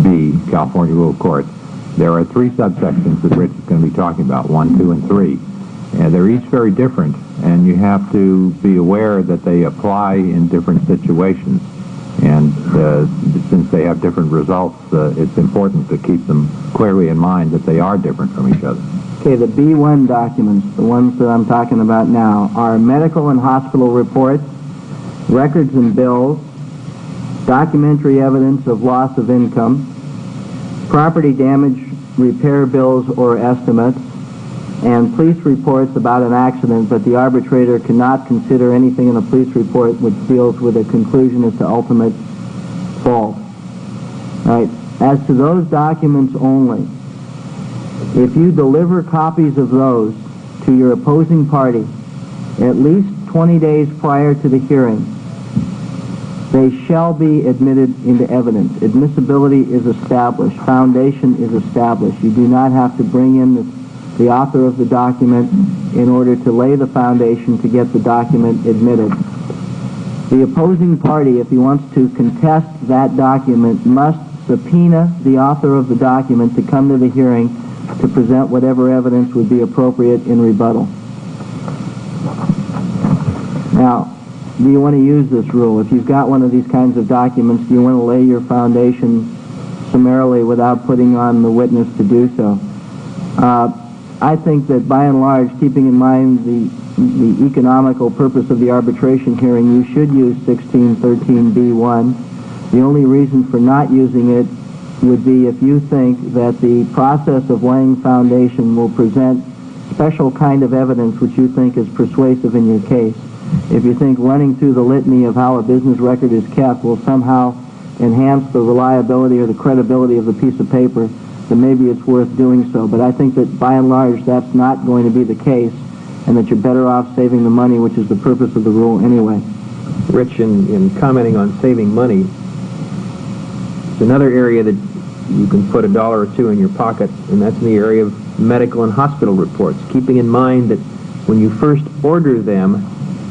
B, California Rule of Court, there are three subsections that Rich is going to be talking about, 1, 2, and 3. And they're each very different, and you have to be aware that they apply in different situations. And since they have different results, it's important to keep them clearly in mind that they are different from each other. Okay, the B1 documents, the ones that I'm talking about now, are medical and hospital reports, records and bills, documentary evidence of loss of income, property damage repair bills or estimates, and police reports about an accident, but the arbitrator cannot consider anything in a police report which deals with a conclusion as to ultimate fault. Right. As to those documents only, if you deliver copies of those to your opposing party at least 20 days prior to the hearing, they shall be admitted into evidence. Admissibility is established. Foundation is established. You do not have to bring in the author of the document in order to lay the foundation to get the document admitted. The opposing party, if he wants to contest that document, must subpoena the author of the document to come to the hearing to present whatever evidence would be appropriate in rebuttal. Now, do you want to use this rule? If you've got one of these kinds of documents, do you want to lay your foundation summarily without putting on the witness to do so? I think that by and large, keeping in mind the economical purpose of the arbitration hearing, you should use 1613B1. The only reason for not using it would be if you think that the process of laying foundation will present special kind of evidence which you think is persuasive in your case. If you think running through the litany of how a business record is kept will somehow enhance the reliability or the credibility of the piece of paper, then maybe it's worth doing so. But I think that by and large that's not going to be the case, and that you're better off saving the money, which is the purpose of the rule anyway. Rich, in commenting on saving money, it's another area that you can put $1 or $2 in your pocket, and that's in the area of medical and hospital reports, keeping in mind that when you first order them,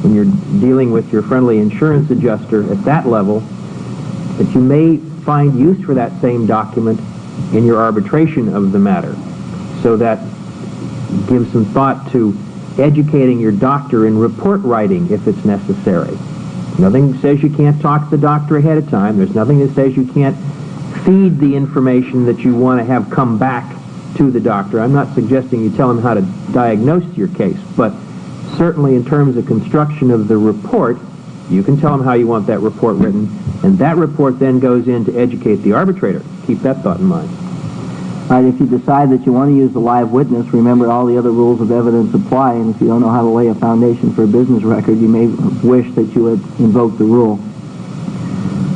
when you're dealing with your friendly insurance adjuster at that level, that you may find use for that same document in your arbitration of the matter. So that gives some thought to educating your doctor in report writing if it's necessary. Nothing says you can't talk to the doctor ahead of time. There's nothing that says you can't feed the information that you want to have come back to the doctor. I'm not suggesting you tell him how to diagnose your case, but certainly in terms of construction of the report, you can tell him how you want that report written, and that report then goes in to educate the arbitrator. Keep that thought in mind. All right, if you decide that you want to use the live witness, remember all the other rules of evidence apply, and if you don't know how to lay a foundation for a business record, you may wish that you had invoked the rule.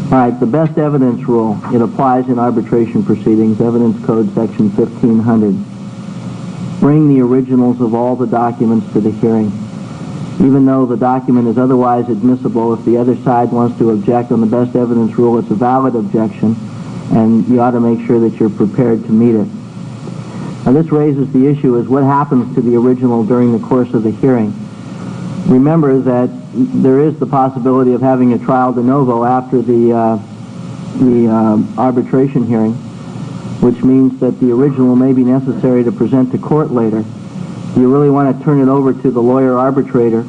All right, the best evidence rule, it applies in arbitration proceedings, Evidence Code Section 1500. Bring the originals of all the documents to the hearing. Even though the document is otherwise admissible, if the other side wants to object on the best evidence rule, it's a valid objection, and you ought to make sure that you're prepared to meet it. Now this raises the issue is what happens to the original during the course of the hearing. Remember that there is the possibility of having a trial de novo after the arbitration hearing, which means that the original may be necessary to present to court later. You really want to turn it over to the lawyer arbitrator,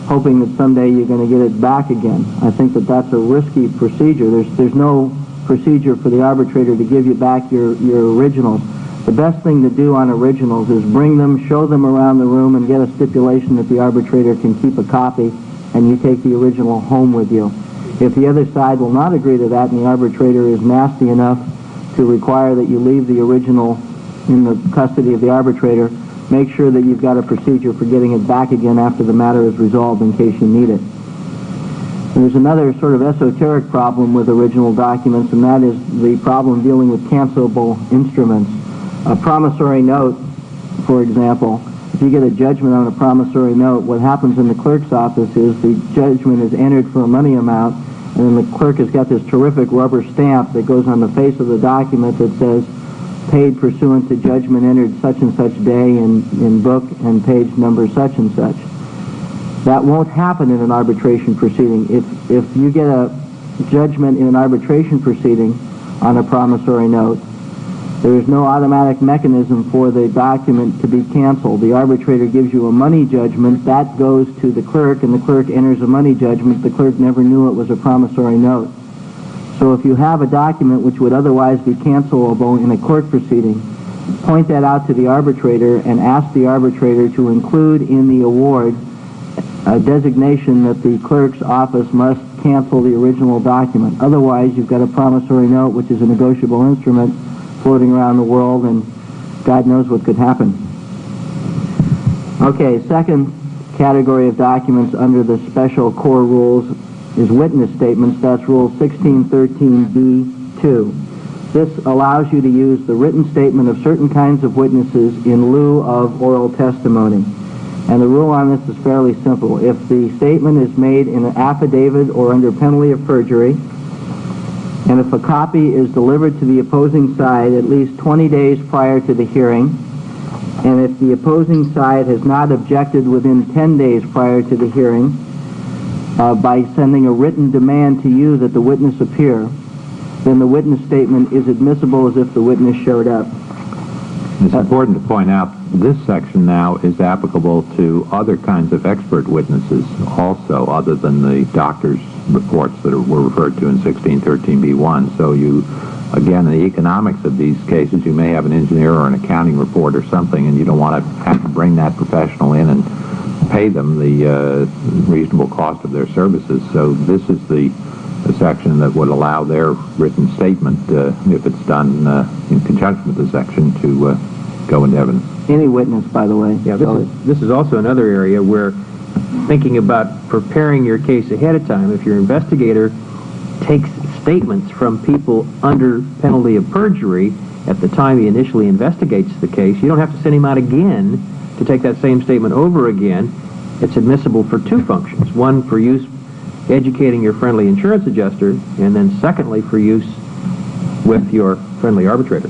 hoping that someday you're going to get it back again. I think that that's a risky procedure. There's no procedure for the arbitrator to give you back your originals. The best thing to do on originals is bring them, show them around the room, and get a stipulation that the arbitrator can keep a copy, and you take the original home with you. If the other side will not agree to that, and the arbitrator is nasty enough to require that you leave the original in the custody of the arbitrator, make sure that you've got a procedure for getting it back again after the matter is resolved in case you need it. There's another sort of esoteric problem with original documents, and that is the problem dealing with cancelable instruments. A promissory note, for example, if you get a judgment on a promissory note, what happens in the clerk's office is the judgment is entered for a money amount, and then the clerk has got this terrific rubber stamp that goes on the face of the document that says, paid pursuant to judgment entered such and such day in book and page number such and such. That won't happen in an arbitration proceeding. If you get a judgment in an arbitration proceeding on a promissory note. There is no automatic mechanism for the document to be canceled. The arbitrator gives you a money judgment. That goes to the clerk, and the clerk enters a money judgment. The clerk never knew it was a promissory note. So if you have a document which would otherwise be cancelable in a court proceeding, point that out to the arbitrator and ask the arbitrator to include in the award a designation that the clerk's office must cancel the original document. Otherwise, you've got a promissory note, which is a negotiable instrument, floating around the world, and God knows what could happen. Okay, second category of documents under the special core rules is witness statements. That's Rule 1613B2. This allows you to use the written statement of certain kinds of witnesses in lieu of oral testimony. And the rule on this is fairly simple. If the statement is made in an affidavit or under penalty of perjury, and if a copy is delivered to the opposing side at least 20 days prior to the hearing, and if the opposing side has not objected within 10 days prior to the hearing by sending a written demand to you that the witness appear, then the witness statement is admissible as if the witness showed up. It's important to point out this section now is applicable to other kinds of expert witnesses also, other than the doctor's reports that were referred to in 1613B1. So you, again, in the economics of these cases, you may have an engineer or an accounting report or something, and you don't want to have to bring that professional in and pay them the reasonable cost of their services. So this is the section that would allow their written statement, if it's done in conjunction with the section, to go into evidence. Any witness, by the way. Yeah, this is also another area where thinking about preparing your case ahead of time, if your investigator takes statements from people under penalty of perjury at the time he initially investigates the case, you don't have to send him out again to take that same statement over again. It's admissible for two functions. One, for use educating your friendly insurance adjuster, and then secondly, for use with your friendly arbitrator.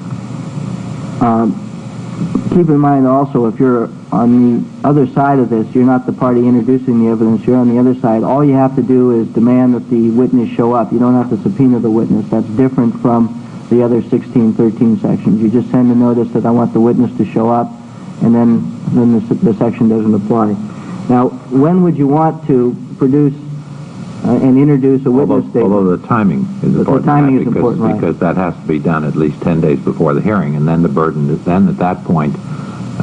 Keep in mind also, if you're on the other side of this, you're not the party introducing the evidence, you're on the other side. All you have to do is demand that the witness show up. You don't have to subpoena the witness. That's different from the other 1613 sections. You just send a notice that I want the witness to show up, and then the section doesn't apply. Now, when would you want to produce and introduce a witness statement? Although the timing is important. The timing is important, right. Because that has to be done at least 10 days before the hearing, and then the burden is then at that point,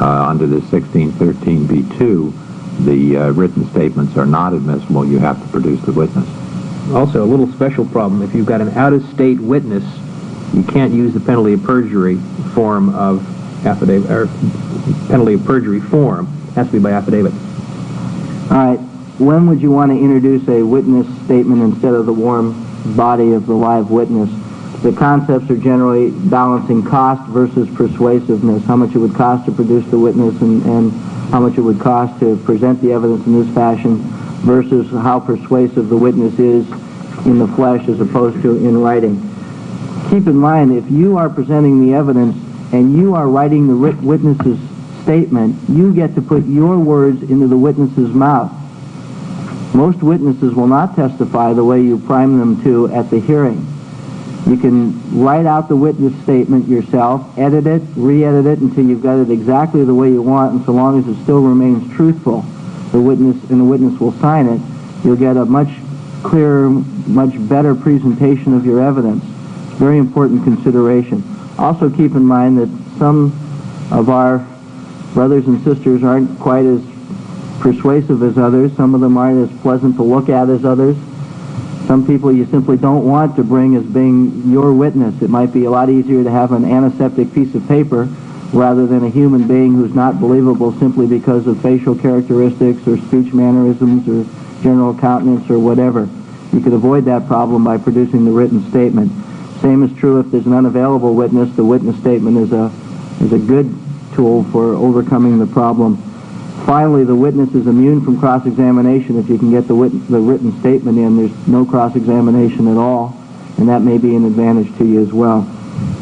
under the 1613B2, the written statements are not admissible. You have to produce the witness. Also, a little special problem. If you've got an out-of-state witness, you can't use the penalty of perjury form of affidavit, or penalty of perjury form. It has to be by affidavit. All right. When would you want to introduce a witness statement instead of the warm body of the live witness? The concepts are generally balancing cost versus persuasiveness, how much it would cost to produce the witness and how much it would cost to present the evidence in this fashion versus how persuasive the witness is in the flesh as opposed to in writing. Keep in mind, if you are presenting the evidence and you are writing the witness's statement, you get to put your words into the witness's mouth. Most witnesses will not testify the way you prime them to at the hearing. You can write out the witness statement yourself, edit it, re-edit it until you've got it exactly the way you want, and so long as it still remains truthful, the witness will sign it, you'll get a much clearer, much better presentation of your evidence. It's a very important consideration. Also keep in mind that some of our brothers and sisters aren't quite as persuasive as others. Some of them aren't as pleasant to look at as others. Some people you simply don't want to bring as being your witness. It might be a lot easier to have an antiseptic piece of paper rather than a human being who's not believable simply because of facial characteristics or speech mannerisms or general countenance or whatever. You could avoid that problem by producing the written statement. Same is true if there's an unavailable witness. The witness statement is a good tool for overcoming the problem. Finally, the witness is immune from cross-examination. If you can get the written statement in, there's no cross-examination at all, and that may be an advantage to you as well.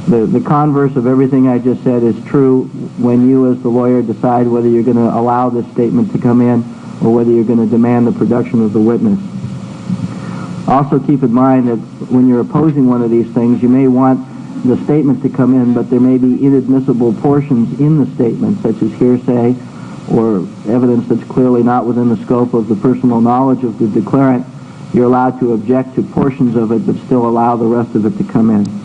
The converse of everything I just said is true when you as the lawyer decide whether you're going to allow this statement to come in or whether you're going to demand the production of the witness. Also keep in mind that when you're opposing one of these things, you may want the statement to come in, but there may be inadmissible portions in the statement, such as hearsay or evidence that's clearly not within the scope of the personal knowledge of the declarant. You're allowed to object to portions of it, but still allow the rest of it to come in.